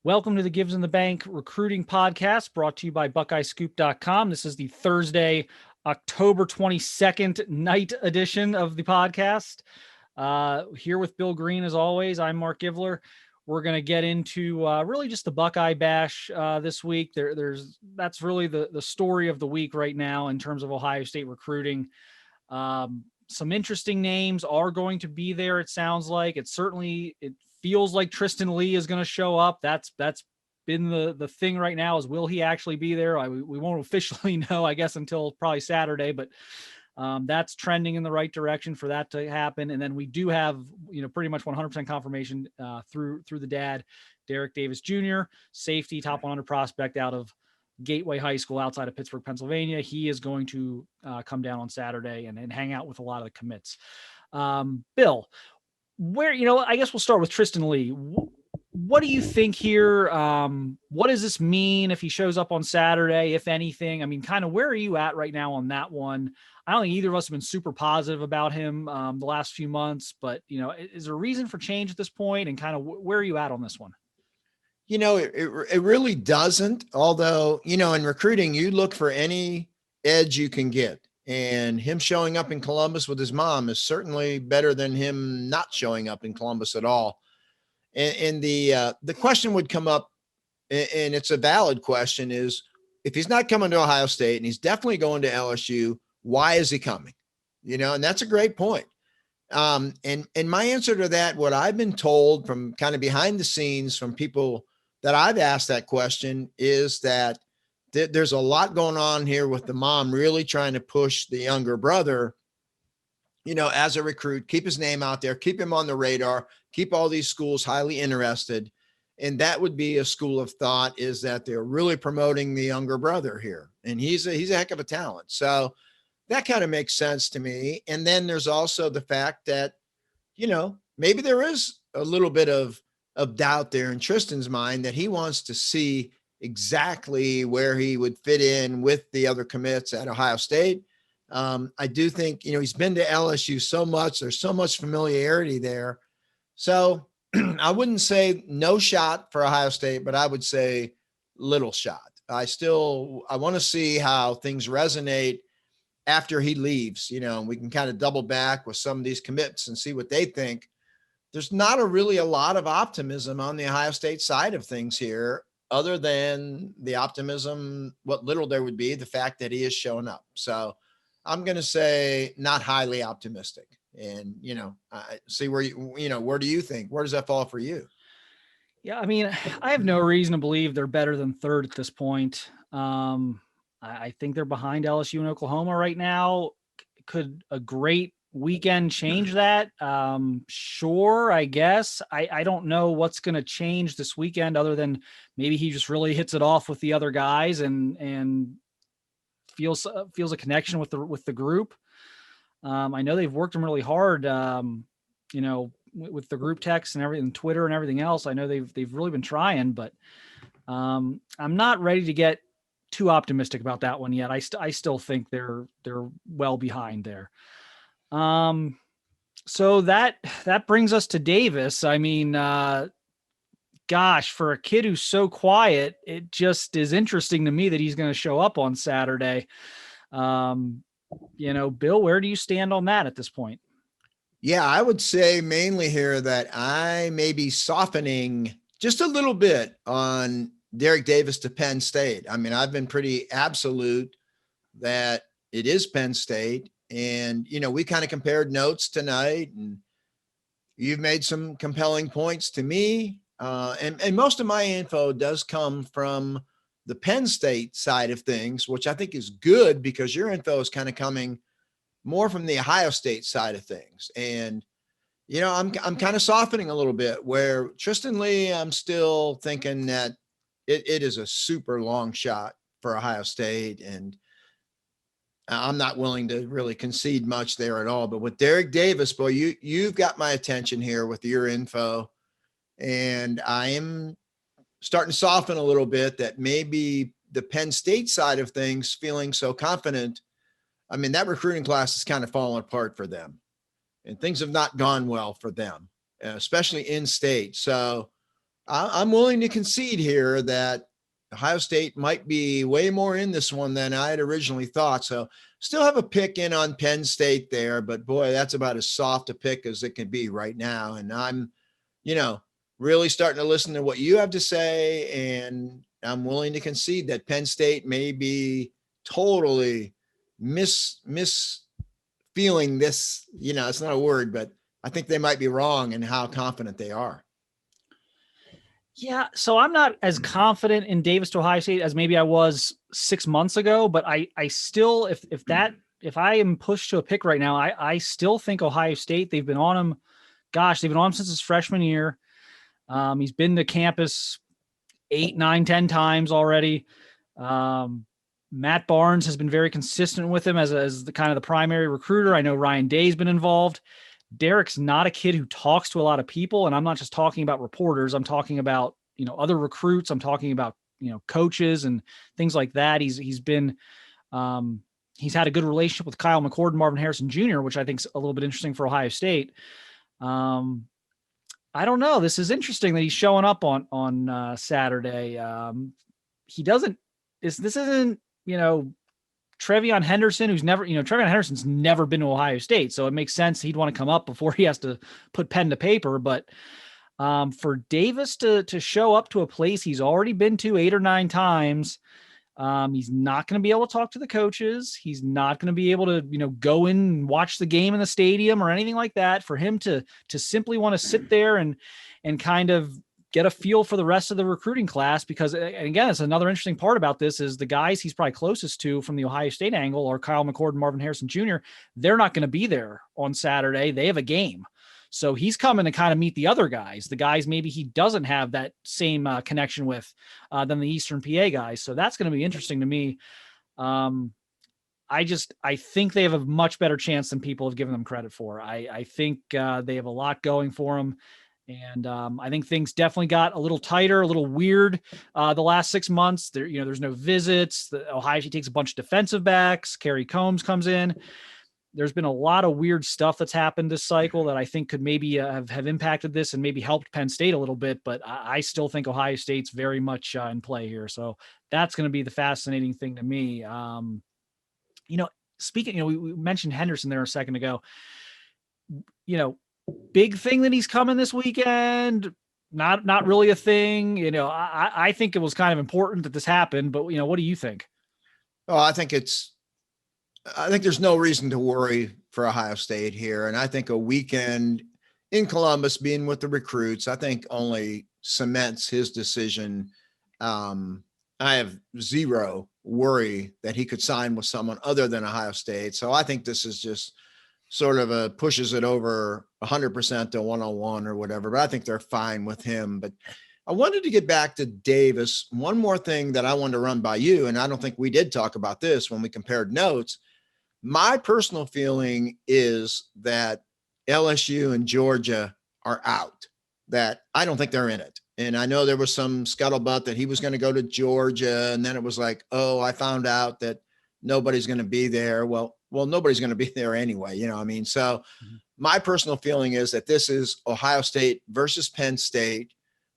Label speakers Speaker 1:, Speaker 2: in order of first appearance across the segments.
Speaker 1: Welcome to the Gives in the Bank recruiting podcast brought to you by BuckeyeScoop.com. This is the Thursday, October 22nd night edition of the podcast. Here with Bill Greene, as always. I'm Marc Givler. We're going to get into really just the Buckeye Bash this week. That's really the story of the week right now in terms of Ohio State recruiting. Some interesting names are going to be there. It sounds like it feels like Tristan Lee is going to show up. That's been the thing right now, is will he actually be there? We won't officially know, I guess, until probably Saturday, but that's trending in the right direction for that to happen. And then we do have, pretty much 100% confirmation through the dad, Derek Davis Jr., safety, top 100 prospect out of Gateway High School outside of Pittsburgh, Pennsylvania. He is going to come down on Saturday and hang out with a lot of the commits. Bill, I guess we'll start with Tristan Lee. What do you think here? What does this mean if he shows up on Saturday, if anything? I mean, kind of where are you at right now on that one? I don't think either of us have been super positive about him the last few months, but, is there a reason for change at this point, and kind of where are you at on this one?
Speaker 2: It really doesn't. Although, in recruiting, you look for any edge you can get. And him showing up in Columbus with his mom is certainly better than him not showing up in Columbus at all. And the question would come up, and it's a valid question, is if he's not coming to Ohio State and he's definitely going to LSU, why is he coming? And that's a great point. And my answer to that, what I've been told from kind of behind the scenes from people that I've asked that question, is that there's a lot going on here with the mom really trying to push the younger brother, as a recruit, keep his name out there, keep him on the radar, keep all these schools highly interested. And that would be a school of thought, is that they're really promoting the younger brother here. And he's a heck of a talent. So that kind of makes sense to me. And then there's also the fact that, maybe there is a little bit of doubt there in Tristan's mind, that he wants to see exactly where he would fit in with the other commits at Ohio State. I do think, he's been to LSU so much, there's so much familiarity there. So I wouldn't say no shot for Ohio State, but I would say little shot. I want to see how things resonate after he leaves, we can kind of double back with some of these commits and see what they think. There's not really a lot of optimism on the Ohio State side of things here, other than the optimism, what little there would be, the fact that he is showing up. So I'm going to say not highly optimistic. And, see where where do you think? Where does that fall for you?
Speaker 1: Yeah, I mean, I have no reason to believe they're better than third at this point. I think they're behind LSU and Oklahoma right now. Could a great weekend change that? Sure, I guess. I don't know what's going to change this weekend, other than maybe he just really hits it off with the other guys and feels a connection with the group. I know they've worked him really hard, with the group text and everything, Twitter and everything else. I know they've really been trying, but I'm not ready to get too optimistic about that one yet. I still think they're well behind there. So that brings us to Davis. I mean, gosh, for a kid who's so quiet, it just is interesting to me that he's going to show up on Saturday. Bill, where do you stand on that at this point?
Speaker 2: Yeah, I would say mainly here that I may be softening just a little bit on Derek Davis to Penn State. I mean, I've been pretty absolute that it is Penn State. And, we kind of compared notes tonight, and you've made some compelling points to me. And most of my info does come from the Penn State side of things, which I think is good, because your info is kind of coming more from the Ohio State side of things. And, I'm kind of softening a little bit, where Tristan Lee, I'm still thinking that it is a super long shot for Ohio State. And I'm not willing to really concede much there at all. But with Derek Davis, boy, you've got my attention here with your info. And I am starting to soften a little bit that maybe the Penn State side of things, feeling so confident. I mean, that recruiting class is kind of falling apart for them, and things have not gone well for them, especially in state. So I'm willing to concede here that Ohio State might be way more in this one than I had originally thought. So still have a pick in on Penn State there, but boy, that's about as soft a pick as it can be right now. And I'm, you know, really starting to listen to what you have to say. And I'm willing to concede that Penn State may be totally mis feeling this, it's not a word, but I think they might be wrong in how confident they are.
Speaker 1: Yeah, so I'm not as confident in Davis to Ohio State as maybe I was 6 months ago, but I still, if I am pushed to a pick right now, I still think Ohio State. They've been on him. Gosh, they've been on him since his freshman year. He's been to campus 8, 9, 10 times already. Matt Barnes has been very consistent with him as the kind of the primary recruiter. I know Ryan Day's been involved. Derek's not a kid who talks to a lot of people. And I'm not just talking about reporters. I'm talking about, other recruits. I'm talking about, coaches and things like that. He's been, he's had a good relationship with Kyle McCord and Marvin Harrison Jr., which I think is a little bit interesting for Ohio State. I don't know. This is interesting that he's showing up on Saturday. He doesn't, this isn't, Trevion Henderson, who's never, Trevion Henderson's never been to Ohio State. So it makes sense he'd want to come up before he has to put pen to paper. But for Davis to show up to a place he's already been to 8 or 9 times, he's not going to be able to talk to the coaches. He's not going to be able to, go in and watch the game in the stadium or anything like that. For him to simply want to sit there and kind of get a feel for the rest of the recruiting class, because, and again, it's another interesting part about this is the guys he's probably closest to from the Ohio State angle are Kyle McCord and Marvin Harrison Jr. They're not going to be there on Saturday. They have a game. So he's coming to kind of meet the other guys, the guys maybe he doesn't have that same connection with than the Eastern PA guys. So that's going to be interesting to me. I think they have a much better chance than people have given them credit for. I think they have a lot going for them. And I think things definitely got a little tighter, a little weird the last 6 months. There's no visits. Ohio State takes a bunch of defensive backs. Kerry Combs comes in. There's been a lot of weird stuff that's happened this cycle that I think could maybe have impacted this and maybe helped Penn State a little bit. But I still think Ohio State's very much in play here. So that's going to be the fascinating thing to me. Speaking, we mentioned Henderson there a second ago. Big thing that he's coming this weekend, not really a thing. I think it was kind of important that this happened, but what do you think?
Speaker 2: Oh, I think there's no reason to worry for Ohio State here. And I think a weekend in Columbus being with the recruits, I think only cements his decision. I have zero worry that he could sign with someone other than Ohio State. So I think this is just sort of pushes it over 100% to 101 or whatever, but I think they're fine with him. But I wanted to get back to Davis. One more thing that I wanted to run by you, and I don't think we did talk about this when we compared notes. My personal feeling is that LSU and Georgia are out, that I don't think they're in it. And I know there was some scuttlebutt that he was going to go to Georgia, and then it was like, oh, I found out that nobody's going to be there. Well, nobody's going to be there anyway. So my personal feeling is that this is Ohio State versus Penn State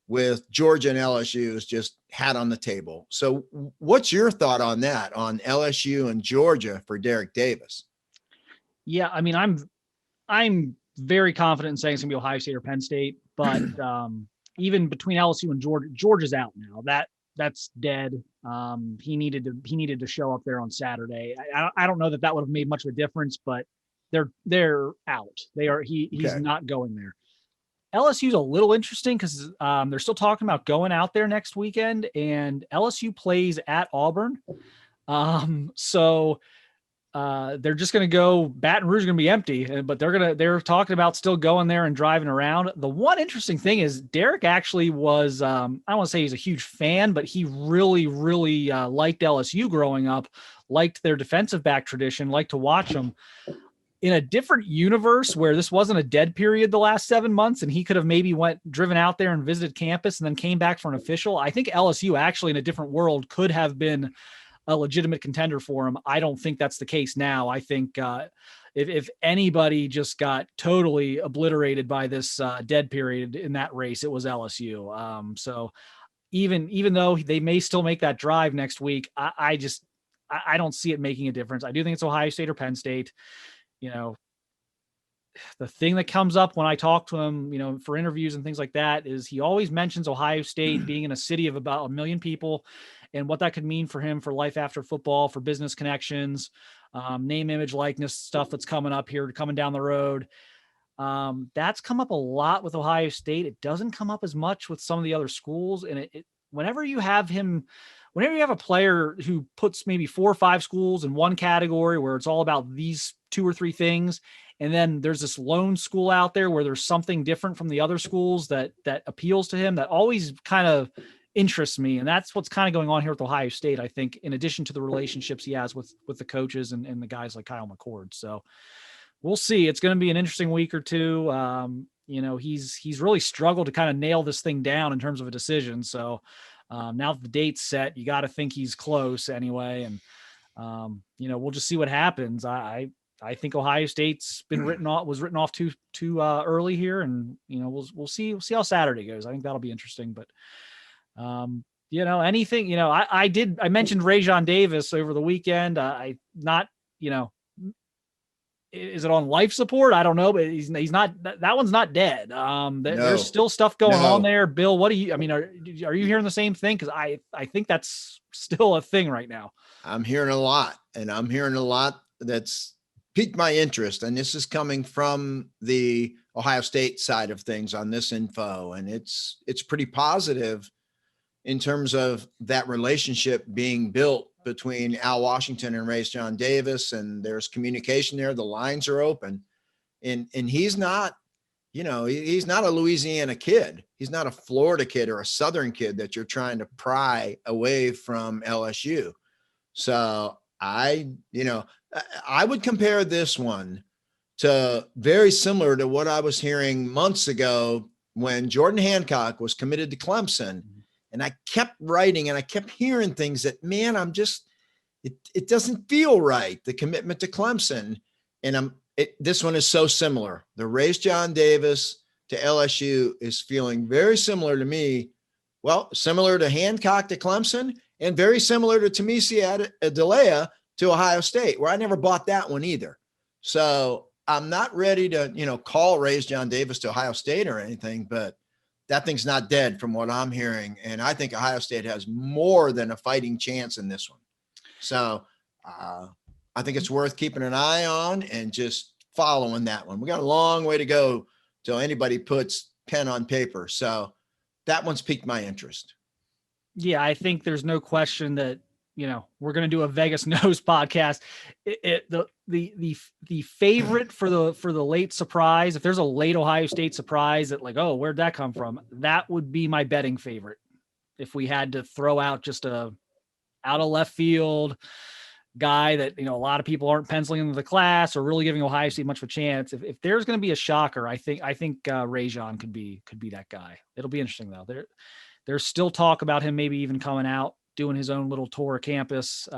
Speaker 2: with Georgia and LSU is just hat on the table. So what's your thought on that, on LSU and Georgia for Derek Davis?
Speaker 1: Yeah. I mean, I'm very confident in saying it's gonna be Ohio State or Penn State, but even between LSU and Georgia's out now. That's dead. He needed to show up there on Saturday. I don't know that would have made much of a difference, but they're out. He's not going there. LSU's a little interesting because they're still talking about going out there next weekend, and LSU plays at Auburn. So they're just going to go. Baton Rouge is going to be empty, but they're talking about still going there and driving around. The one interesting thing is Derek actually was, I don't want to say he's a huge fan, but he really, really liked LSU growing up, liked their defensive back tradition, liked to watch them. In a different universe where this wasn't a dead period the last 7 months and he could have maybe driven out there and visited campus and then came back for an official, I think LSU actually in a different world could have been a legitimate contender for him. I don't think that's the case now. I think if anybody just got totally obliterated by this dead period in that race, it was LSU. So even though they may still make that drive next week, I don't see it making a difference. I do think it's Ohio State or Penn State. You know, the thing that comes up when I talk to him, for interviews and things like that, is he always mentions Ohio State being in a city of about 1 million people and what that could mean for him for life after football, for business connections, name, image, likeness stuff that's coming up here, coming down the road. That's come up a lot with Ohio State. It doesn't come up as much with some of the other schools. And whenever you have a player who puts maybe 4 or 5 schools in one category where it's all about these 2 or 3 things, and then there's this lone school out there where there's something different from the other schools that appeals to him, that always kind of interests me. And that's what's kind of going on here with Ohio State, I think, in addition to the relationships he has with the coaches and the guys like Kyle McCord. So we'll see. It's going to be an interesting week or two. He's really struggled to kind of nail this thing down in terms of a decision. So now that the date's set, you got to think he's close anyway. And, we'll just see what happens. I think Ohio State's was written off too early here. And, we'll see how Saturday goes. I think that'll be interesting, but anything, I mentioned Rajon Davis over the weekend. Is it on life support? I don't know, but he's not, that one's not dead. There's still stuff going on there. Bill, are you hearing the same thing? Cause I think that's still a thing right now.
Speaker 2: I'm hearing a lot, and I'm hearing a lot that's piqued my interest. And this is coming from the Ohio State side of things on this info. And it's pretty positive in terms of that relationship being built between Al Washington and Rajon Davis, and there's communication there. The lines are open, and he's not, he's not a Louisiana kid. He's not a Florida kid or a Southern kid that you're trying to pry away from LSU. So I would compare this one to very similar to what I was hearing months ago when Jordan Hancock was committed to Clemson. And I kept writing and I kept hearing things that, man, it doesn't feel right, the commitment to Clemson. And this one is so similar. The Rajon Davis to LSU is feeling very similar to me. Well, similar to Hancock to Clemson, and very similar to Tamisi Adelea to Ohio State, where I never bought that one either. So I'm not ready to, call Rajon Davis to Ohio State or anything, but that thing's not dead from what I'm hearing. And I think Ohio State has more than a fighting chance in this one. So I think it's worth keeping an eye on and just following that one. We got a long way to go till anybody puts pen on paper. So that one's piqued my interest.
Speaker 1: Yeah, I think there's no question that, we're going to do a Vegas Knows podcast. The favorite for the late surprise, if there's a late Ohio State surprise that where'd that come from? That would be my betting favorite. If we had to throw out just a out of left field guy that, a lot of people aren't penciling into the class or really giving Ohio State much of a chance. If there's going to be a shocker, I think Rajon could be that guy. It'll be interesting though. There's still talk about him maybe even coming out, doing his own little tour of campus.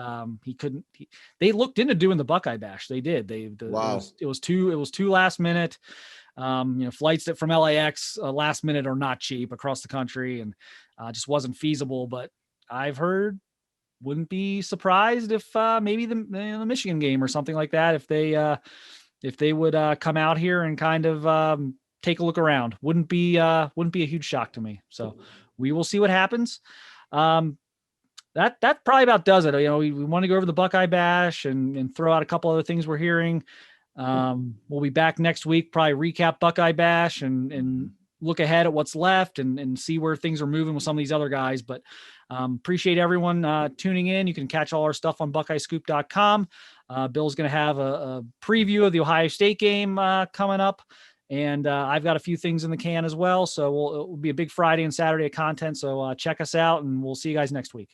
Speaker 1: They looked into doing the Buckeye Bash. They did.
Speaker 2: Wow.
Speaker 1: It was too last minute. Flights that from LAX last minute are not cheap across the country, and just wasn't feasible. But I've heard, wouldn't be surprised if maybe the Michigan game or something like that, if they would come out here and kind of take a look around, wouldn't be a huge shock to me. So we will see what happens. That probably about does it. We want to go over the Buckeye Bash and throw out a couple other things we're hearing. We'll be back next week, probably recap Buckeye Bash and look ahead at what's left and see where things are moving with some of these other guys. But appreciate everyone tuning in. You can catch all our stuff on BuckeyeScoop.com. Bill's going to have a preview of the Ohio State game coming up. And I've got a few things in the can as well. So it will be a big Friday and Saturday of content. So check us out, and we'll see you guys next week.